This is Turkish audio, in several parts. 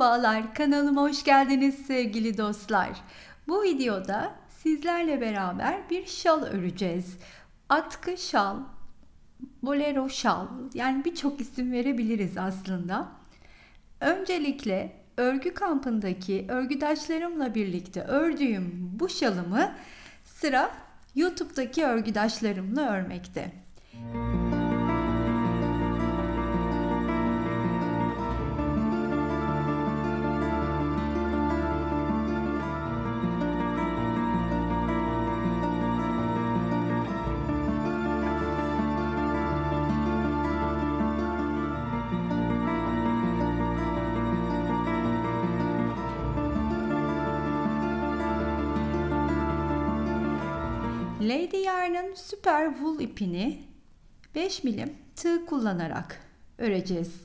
Merhabalar, kanalıma hoş geldiniz sevgili dostlar. Bu videoda sizlerle beraber bir şal öreceğiz. Atkı şal, bolero şal, yani birçok isim verebiliriz aslında. Öncelikle örgü kampındaki örgüdaşlarımla birlikte ördüğüm bu şalımı sıra YouTube'daki örgüdaşlarımla örmekte. Lady Yarn'ın süper wool ipini 5 milim tığ kullanarak öreceğiz.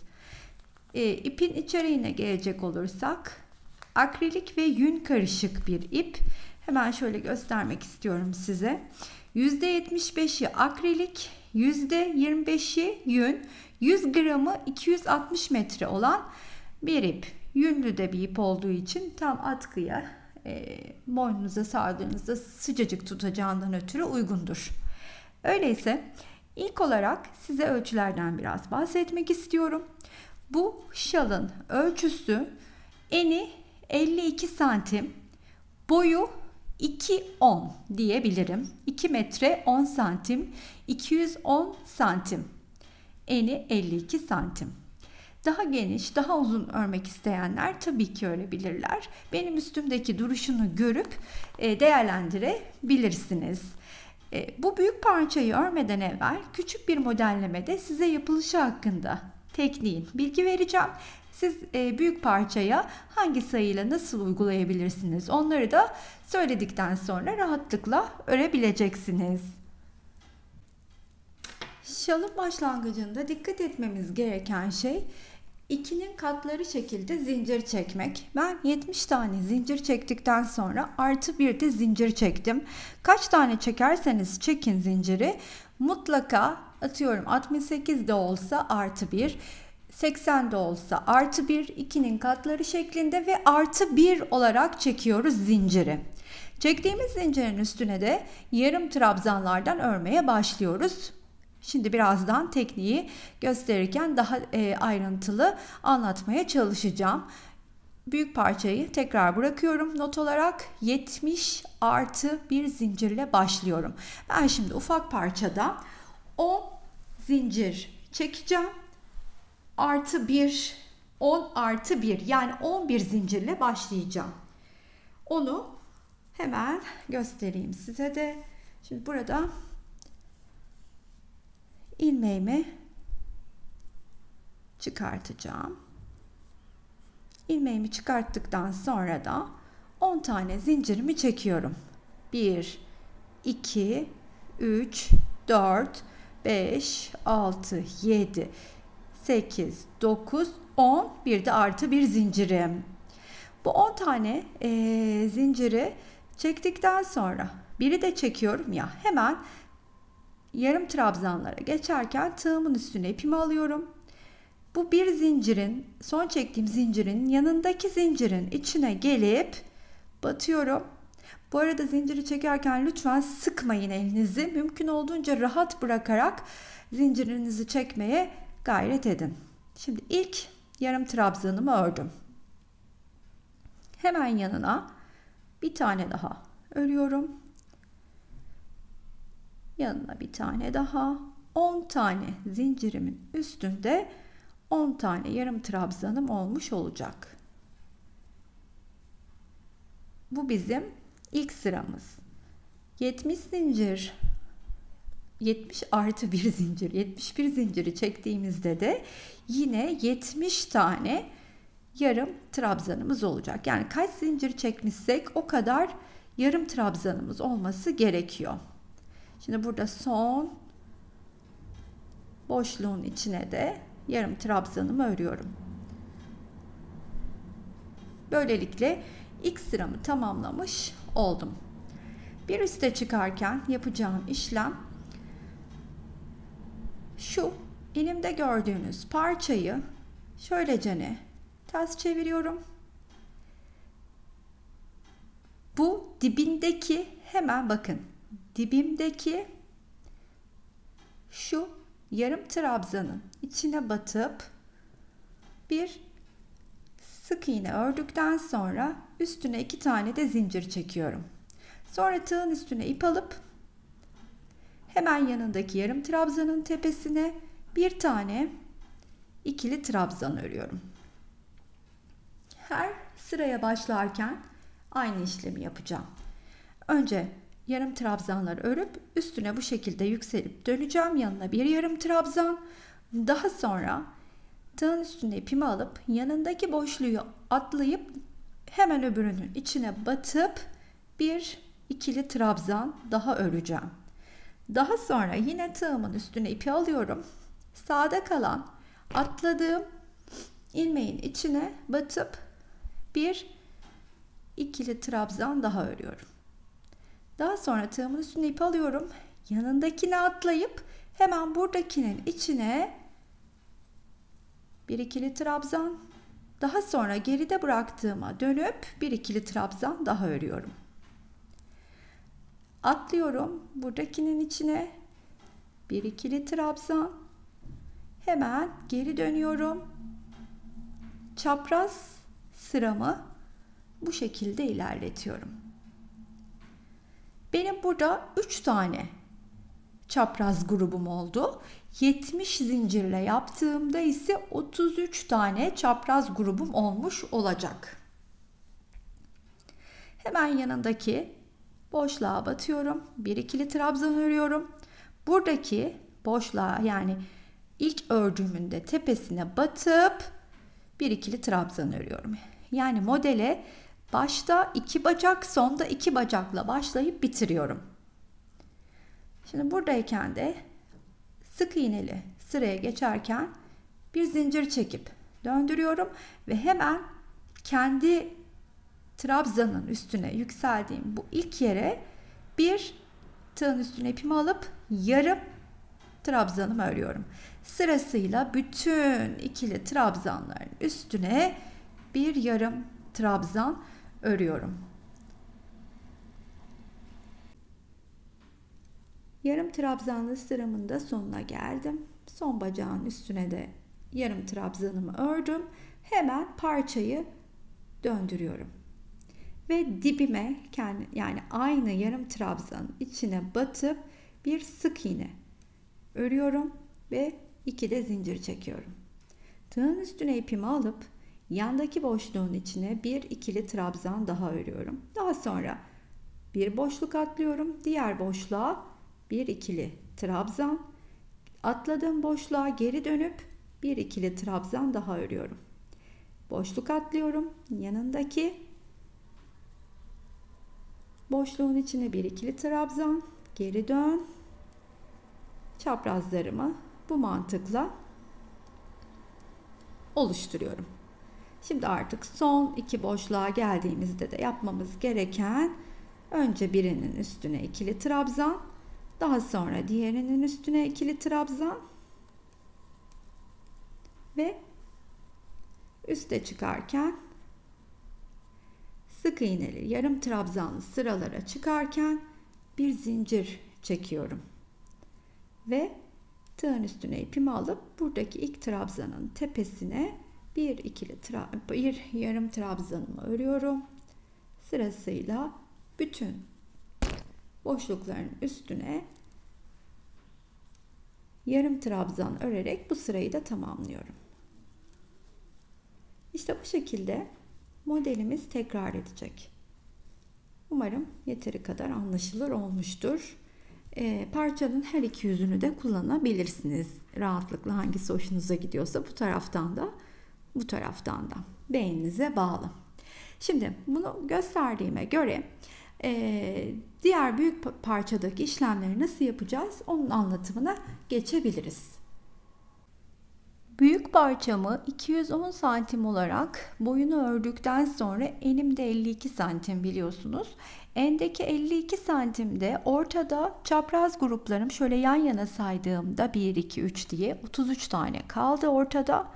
İpin içeriğine gelecek olursak akrilik ve yün karışık bir ip. Hemen şöyle göstermek istiyorum size. %75'i akrilik, %25'i yün, 100 gramı 260 metre olan bir ip. Yünlü de bir ip olduğu için tam atkıya boynunuza sardığınızda sıcacık tutacağından ötürü uygundur. Öyleyse ilk olarak size ölçülerden biraz bahsetmek istiyorum. Bu şalın ölçüsü eni 52 santim, boyu 2.10 diyebilirim. 2 metre 10 santim, 210 santim. Eni 52 santim. Daha geniş, daha uzun örmek isteyenler tabii ki örebilirler. Benim üstümdeki duruşunu görüp değerlendirebilirsiniz. Bu büyük parçayı örmeden evvel küçük bir modellemede size yapılışı hakkında tekniğin bilgi vereceğim. Siz büyük parçaya hangi sayıyla nasıl uygulayabilirsiniz onları da söyledikten sonra rahatlıkla örebileceksiniz. Şalın başlangıcında dikkat etmemiz gereken şey ikinin katları şekilde zincir çekmek. Ben 70 tane zincir çektikten sonra artı bir de zincir çektim. Kaç tane çekerseniz çekin zinciri mutlaka atıyorum 68 de olsa artı 1, 80 de olsa artı 1, ikinin katları şeklinde ve artı 1 olarak çekiyoruz zinciri. Çektiğimiz zincirin üstüne de yarım trabzanlardan örmeye başlıyoruz. Şimdi birazdan tekniği gösterirken daha ayrıntılı anlatmaya çalışacağım. Büyük parçayı tekrar bırakıyorum. Not olarak 70 artı bir zincirle başlıyorum. Ben şimdi ufak parçada 10 zincir çekeceğim. Artı 1, 10 artı 1 yani 11 zincirle başlayacağım. Onu hemen göstereyim size de. Şimdi burada ilmeğimi çıkartacağım. İlmeğimi çıkarttıktan sonra da 10 tane zincirimi çekiyorum. 1, 2, 3, 4, 5, 6, 7, 8, 9, 10. Bir de artı bir zincirim. Bu 10 tane zinciri çektikten sonra biri de çekiyorum ya hemen yarım trabzanlara geçerken tığımın üstüne ipimi alıyorum. Bu bir zincirin, son çektiğim zincirin yanındaki zincirin içine gelip batıyorum. Bu arada zinciri çekerken lütfen sıkmayın elinizi. Mümkün olduğunca rahat bırakarak zincirinizi çekmeye gayret edin. Şimdi ilk yarım trabzanımı ördüm. Hemen yanına bir tane daha örüyorum. Yanına bir tane daha, 10 tane zincirimin üstünde 10 tane yarım trabzanım olmuş olacak. Bu bizim ilk sıramız. 70 zincir, 70 artı bir zincir, 71 zinciri çektiğimizde de yine 70 tane yarım trabzanımız olacak. Yani kaç zincir çekmişsek o kadar yarım trabzanımız olması gerekiyor. Şimdi burada son boşluğun içine de yarım trabzanımı örüyorum. Böylelikle ilk sıramı tamamlamış oldum. Bir üste çıkarken yapacağım işlem şu elimde gördüğünüz parçayı şöylecene ters çeviriyorum. Bu dibindeki, hemen bakın, dibimdeki şu yarım trabzanın içine batıp bir sık iğne ördükten sonra üstüne 2 tane de zincir çekiyorum. Sonra tığın üstüne ip alıp hemen yanındaki yarım trabzanın tepesine bir tane ikili trabzan örüyorum. Her sıraya başlarken aynı işlemi yapacağım. Önce yarım trabzanları örüp üstüne bu şekilde yükselip döneceğim. Yanına bir yarım trabzan. Daha sonra tığın üstüne ipimi alıp yanındaki boşluğu atlayıp hemen öbürünün içine batıp bir ikili trabzan daha öreceğim. Daha sonra yine tığımın üstüne ipi alıyorum. Sağda kalan atladığım ilmeğin içine batıp bir ikili trabzan daha örüyorum. Daha sonra tığımın üstüne ip alıyorum. Yanındakine atlayıp hemen buradakinin içine bir ikili trabzan. Daha sonra geride bıraktığıma dönüp bir ikili trabzan daha örüyorum. Atlıyorum buradakinin içine bir ikili trabzan. Hemen geri dönüyorum. Çapraz sıramı bu şekilde ilerletiyorum. Benim burada 3 tane çapraz grubum oldu. 70 zincirle yaptığımda ise 33 tane çapraz grubum olmuş olacak. Hemen yanındaki boşluğa batıyorum. Bir ikili trabzan örüyorum. Buradaki boşluğa, yani ilk ördüğümün de tepesine batıp bir ikili trabzan örüyorum. Yani modele başta 2 bacak, sonda 2 bacakla başlayıp bitiriyorum. Şimdi buradayken de sık iğneli sıraya geçerken bir zincir çekip döndürüyorum ve hemen kendi trabzanın üstüne yükseldiğim bu ilk yere bir tığın üstüne ipimi alıp yarım trabzanımı örüyorum. Sırasıyla bütün ikili trabzanların üstüne bir yarım trabzan örüyorum. Yarım trabzanlı sıramın da sonuna geldim. Son bacağın üstüne de yarım trabzanımı ördüm. Hemen parçayı döndürüyorum. Ve dibime, yani aynı yarım trabzanın içine batıp bir sık iğne örüyorum ve 2 de zincir çekiyorum. Tığın üstüne ipimi alıp yandaki boşluğun içine bir ikili trabzan daha örüyorum. Daha sonra bir boşluk atlıyorum. Diğer boşluğa bir ikili trabzan. Atladığım boşluğa geri dönüp bir ikili trabzan daha örüyorum. Boşluk atlıyorum. Yanındaki boşluğun içine bir ikili trabzan. Geri dön. Çaprazlarımı bu mantıkla oluşturuyorum. Şimdi artık son 2 boşluğa geldiğimizde de yapmamız gereken, önce birinin üstüne ikili trabzan, daha sonra diğerinin üstüne ikili trabzan ve üste çıkarken sık iğneli yarım trabzanlı sıralara çıkarken bir zincir çekiyorum ve tığın üstüne ipimi alıp buradaki ilk trabzanın tepesine bir yarım trabzanımı örüyorum. Sırasıyla bütün boşlukların üstüne yarım trabzan örerek bu sırayı da tamamlıyorum. İşte bu şekilde modelimiz tekrar edecek. Umarım yeteri kadar anlaşılır olmuştur. Parçanın her iki yüzünü de kullanabilirsiniz. Rahatlıkla hangisi hoşunuza gidiyorsa bu taraftan da bu taraftan da beğeninize bağlı. Şimdi bunu gösterdiğime göre diğer büyük parçadaki işlemleri nasıl yapacağız onun anlatımına geçebiliriz. Büyük parçamı 210 santim olarak boyunu ördükten sonra enimde 52 santim biliyorsunuz. Endeki 52 santimde ortada çapraz gruplarım şöyle yan yana saydığımda 1, 2, 3 diye 33 tane kaldı ortada.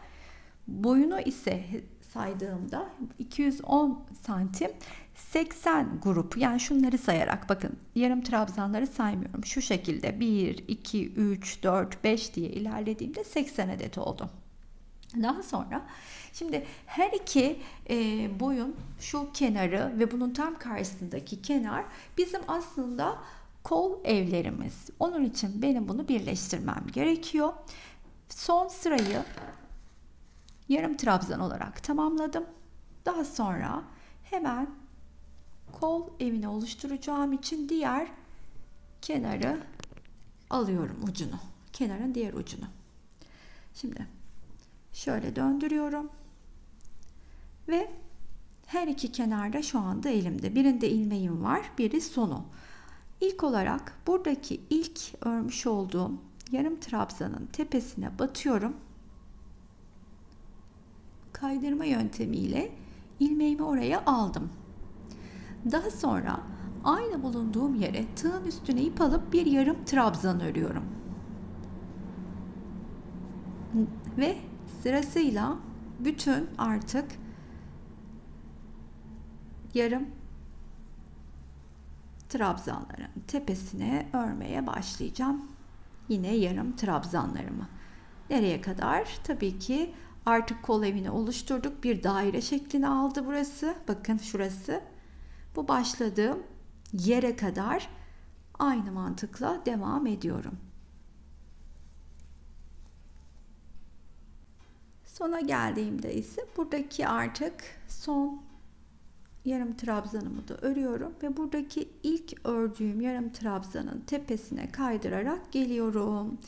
Boyunu ise saydığımda 210 santim 80 grup, yani şunları sayarak, bakın yarım trabzanları saymıyorum, şu şekilde 1 2 3 4 5 diye ilerlediğimde 80 adet oldu. Daha sonra şimdi her iki boyun şu kenarı ve bunun tam karşısındaki kenar bizim aslında kol evlerimiz. Onun için benim bunu birleştirmem gerekiyor. Son sırayı yarım trabzan olarak tamamladım. Daha sonra hemen kol evini oluşturacağım için diğer kenarı alıyorum, ucunu. Kenarın diğer ucunu. Şimdi şöyle döndürüyorum. Ve her iki kenarda şu anda elimde. Birinde ilmeğim var, biri sonu. İlk olarak buradaki ilk örmüş olduğum yarım trabzanın tepesine batıyorum. Kaydırma yöntemiyle ilmeğimi oraya aldım. Daha sonra aynı bulunduğum yere tığın üstüne ip alıp bir yarım trabzan örüyorum. Ve sırasıyla bütün artık yarım trabzanların tepesine örmeye başlayacağım. Yine yarım trabzanlarımı. Nereye kadar? Tabii ki artık kol evini oluşturduk. Bir daire şeklini aldı burası. Bakın şurası. Bu başladığım yere kadar aynı mantıkla devam ediyorum. Sona geldiğimde ise buradaki artık son yarım trabzanımı da örüyorum ve buradaki ilk ördüğüm yarım trabzanın tepesine kaydırarak geliyorum.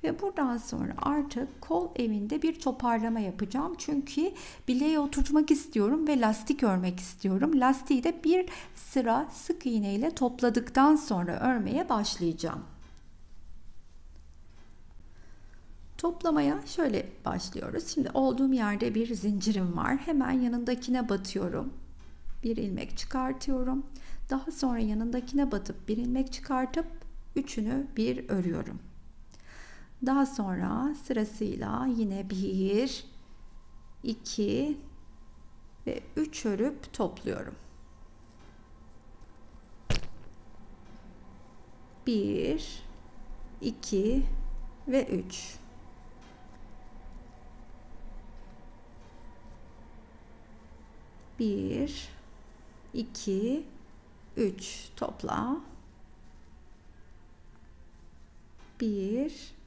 Ve buradan sonra artık kol evinde bir toparlama yapacağım. Çünkü bileğe oturtmak istiyorum ve lastik örmek istiyorum. Lastiği de bir sıra sık iğne ile topladıktan sonra örmeye başlayacağım. Toplamaya şöyle başlıyoruz. Şimdi olduğum yerde bir zincirim var. Hemen yanındakine batıyorum. Bir ilmek çıkartıyorum. Daha sonra yanındakine batıp bir ilmek çıkartıp üçünü bir örüyorum. Daha sonra sırasıyla yine 1, 2 ve 3 örüp topluyorum. 1, 2 ve 3. Bir, 2, 3 topla. 1,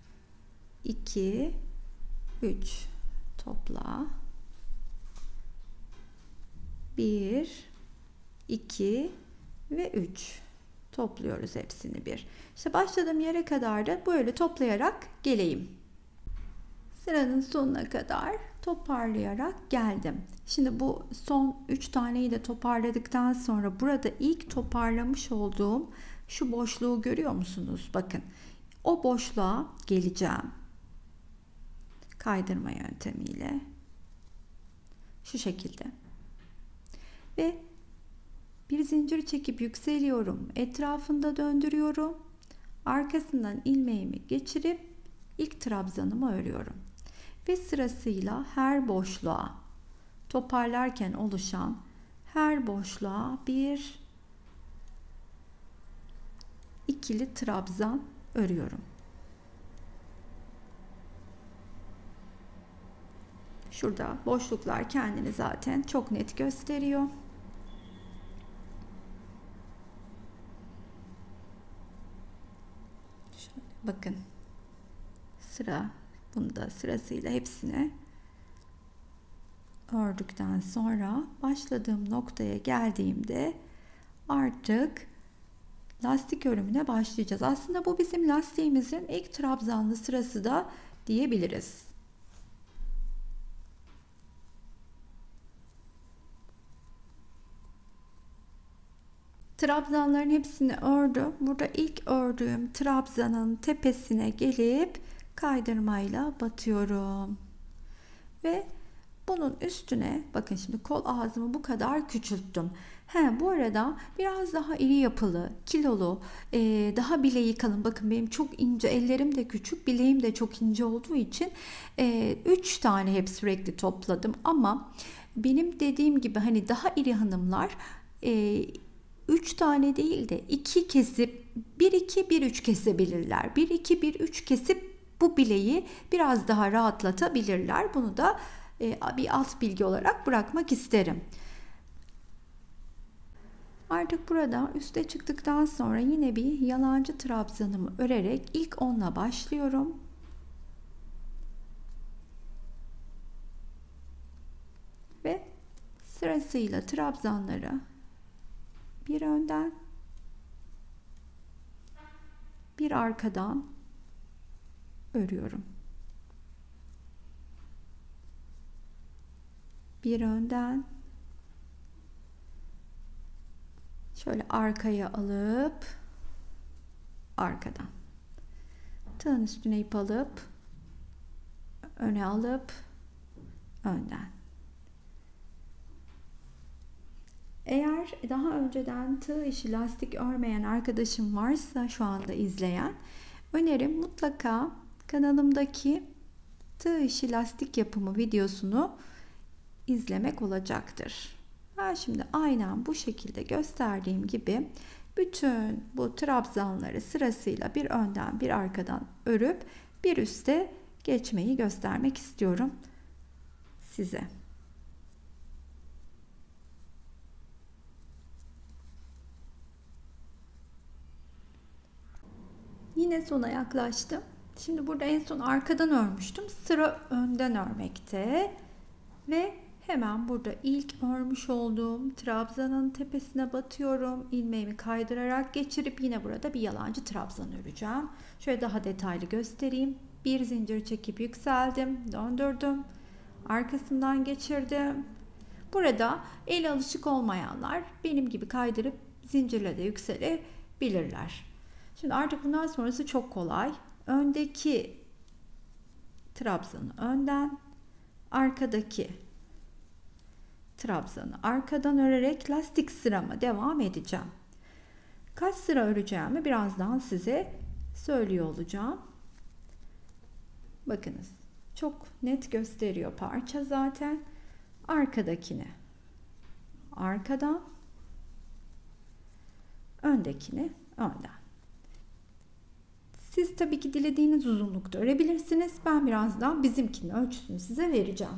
2, 3 topla. 1, 2 ve 3 topluyoruz hepsini bir. İşte başladığım yere kadar da böyle toplayarak geleyim. Sıranın sonuna kadar toparlayarak geldim. Şimdi bu son 3 taneyi de toparladıktan sonra burada ilk toparlamış olduğum şu boşluğu görüyor musunuz? Bakın. O boşluğa geleceğim. Kaydırma yöntemiyle. Şu şekilde. Ve bir zincir çekip yükseliyorum. Etrafında döndürüyorum. Arkasından ilmeğimi geçirip ilk trabzanımı örüyorum. Ve sırasıyla her boşluğa, toparlarken oluşan her boşluğa bir ikili trabzan örüyorum. Şurada boşluklar kendini zaten çok net gösteriyor. Şöyle bakın. Bunu da sırasıyla hepsine ördükten sonra başladığım noktaya geldiğimde artık lastik örümüne başlayacağız. Aslında bu bizim lastiğimizin ilk trabzanlı sırası da diyebiliriz. Trabzanların hepsini ördüm. Burada ilk ördüğüm trabzanın tepesine gelip kaydırmayla batıyorum. Ve bunun üstüne bakın, şimdi kol ağzımı bu kadar küçülttüm. Bu arada biraz daha iri yapılı, kilolu, daha bileği kalın. Bakın benim çok ince, ellerim de küçük, bileğim de çok ince olduğu için 3 tane hep sürekli topladım. Ama benim dediğim gibi hani daha iri hanımlar 3 tane değil de 2 kesip 1-2-1-3 kesebilirler. 1-2-1-3 kesip bu bileği biraz daha rahatlatabilirler. Bunu da bir alt bilgi olarak bırakmak isterim. Artık burada üste çıktıktan sonra yine bir yalancı trabzanımı örerek ilk 10'la başlıyorum. Ve sırasıyla trabzanları bir önden bir arkadan örüyorum. Bir önden şöyle arkaya alıp arkadan tığın üstüne ip alıp öne alıp önden. Eğer daha önceden tığ işi lastik örmeyen arkadaşım varsa şu anda izleyen, önerim mutlaka kanalımdaki tığ işi lastik yapımı videosunu izlemek olacaktır. Ben şimdi aynen bu şekilde gösterdiğim gibi bütün bu trabzanları sırasıyla bir önden bir arkadan örüp bir üste geçmeyi göstermek istiyorum size. Yine sona yaklaştım. Şimdi burada en son arkadan örmüştüm. Sıra önden örmekte. Ve hemen burada ilk örmüş olduğum trabzanın tepesine batıyorum. İlmeğimi kaydırarak geçirip yine burada bir yalancı trabzan öreceğim. Şöyle daha detaylı göstereyim. Bir zincir çekip yükseldim. Döndürdüm. Arkasından geçirdim. Burada el alışık olmayanlar benim gibi kaydırıp zincirle de yükselebilirler. Şimdi artık bundan sonrası çok kolay. Öndeki trabzanı önden, arkadaki trabzanı arkadan örerek lastik sırama devam edeceğim. Kaç sıra öreceğimi birazdan size söylüyor olacağım. Bakınız, çok net gösteriyor parça zaten. Arkadakini arkadan, öndekini önden. Siz tabii ki dilediğiniz uzunlukta örebilirsiniz. Ben birazdan bizimkinin ölçüsünü size vereceğim.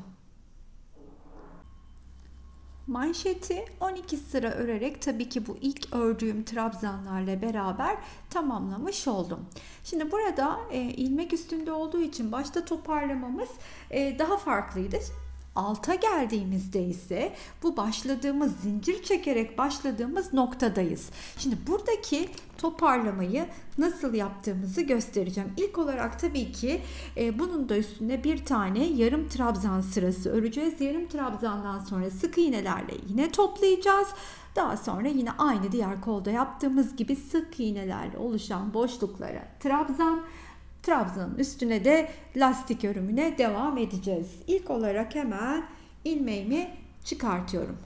Manşeti 12 sıra örerek tabii ki bu ilk ördüğüm trabzanlarla beraber tamamlamış oldum. Şimdi burada ilmek üstünde olduğu için başta toparlamamız daha farklıydı. Alta geldiğimizde ise bu başladığımız zincir çekerek başladığımız noktadayız. Şimdi buradaki toparlamayı nasıl yaptığımızı göstereceğim. İlk olarak tabii ki bunun da üstüne bir tane yarım trabzan sırası öreceğiz. Yarım trabzandan sonra sık iğnelerle yine toplayacağız. Daha sonra yine aynı diğer kolda yaptığımız gibi sık iğnelerle oluşan boşluklara trabzanın üstüne de lastik örümüne devam edeceğiz. İlk olarak hemen ilmeğimi çıkartıyorum.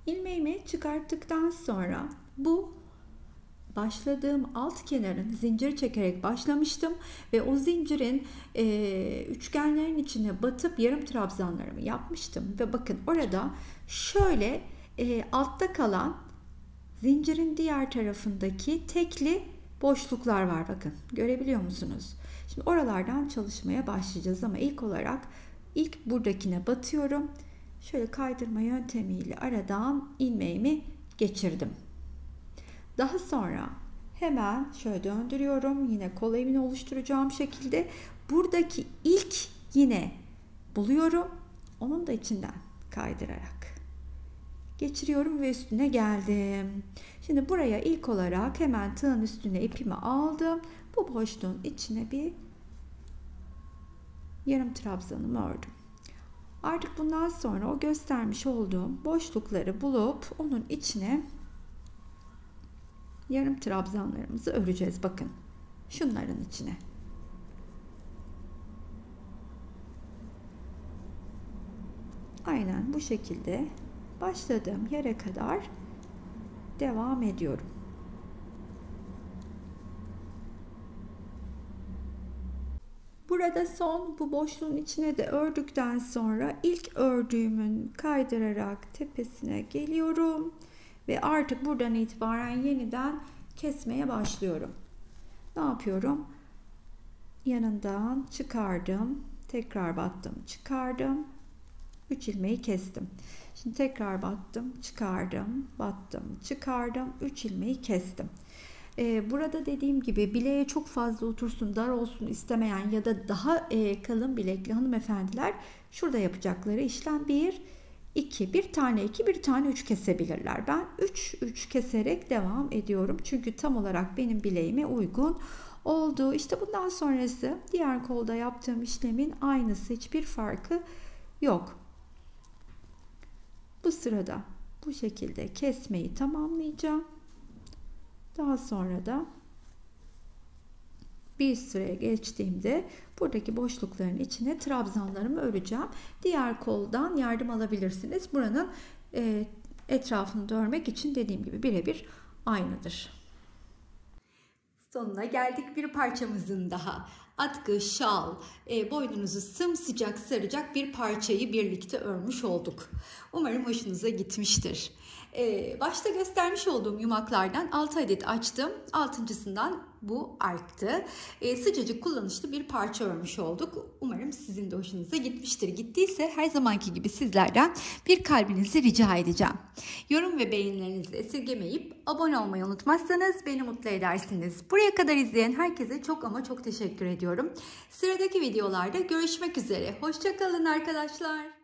İlmeğimi çıkarttıktan sonra bu başladığım alt kenarın zincir çekerek başlamıştım ve o zincirin üçgenlerin içine batıp yarım trabzanlarımı yapmıştım ve bakın orada şöyle altta kalan zincirin diğer tarafındaki tekli boşluklar var, bakın görebiliyor musunuz? Şimdi oralardan çalışmaya başlayacağız ama ilk olarak buradakine batıyorum. Şöyle kaydırma yöntemiyle aradan ilmeğimi geçirdim. Daha sonra hemen şöyle döndürüyorum. Yine kol evini oluşturacağım şekilde buradaki ilk yine buluyorum. Onun da içinden kaydırarak geçiriyorum ve üstüne geldim. Şimdi buraya ilk olarak hemen tığın üstüne ipimi aldım. Bu boşluğun içine bir yarım trabzanımı ördüm. Artık bundan sonra o göstermiş olduğum boşlukları bulup onun içine yarım trabzanlarımızı öreceğiz. Bakın şunların içine. Aynen bu şekilde başladığım yere kadar devam ediyorum. burada son bu boşluğun içine de ördükten sonra ilk ördüğümün kaydırarak tepesine geliyorum ve artık buradan itibaren yeniden kesmeye başlıyorum. Ne yapıyorum? Yanından çıkardım, tekrar battım, çıkardım, 3 ilmeği kestim. Şimdi tekrar battım, çıkardım, battım, çıkardım, 3 ilmeği kestim. Burada dediğim gibi bileğe çok fazla otursun, dar olsun istemeyen ya da daha kalın bilekli hanımefendiler şurada yapacakları işlem 1, 2, bir tane 2, bir tane 3 kesebilirler. Ben 3 keserek devam ediyorum. Çünkü tam olarak benim bileğime uygun oldu. İşte bundan sonrası diğer kolda yaptığım işlemin aynısı, hiçbir farkı yok. Bu sırada bu şekilde kesmeyi tamamlayacağım. Daha sonra da bir sıraya geçtiğimde buradaki boşlukların içine trabzanlarımı öreceğim. Diğer koldan yardım alabilirsiniz. Buranın etrafını da örmek için dediğim gibi birebir aynıdır. Sonuna geldik bir parçamızın daha. Atkı, şal, boynunuzu sımsıcak saracak bir parçayı birlikte örmüş olduk. Umarım hoşunuza gitmiştir. Başta göstermiş olduğum yumaklardan 6 adet açtım. 6.'sından bu arttı. Sıcacık kullanışlı bir parça örmüş olduk. Umarım sizin de hoşunuza gitmiştir. Gittiyse her zamanki gibi sizlerden bir kalbinizi rica edeceğim. Yorum ve beğenilerinizi esirgemeyip abone olmayı unutmazsanız beni mutlu edersiniz. Buraya kadar izleyen herkese çok ama çok teşekkür ediyorum. Sıradaki videolarda görüşmek üzere. Hoşça kalın arkadaşlar.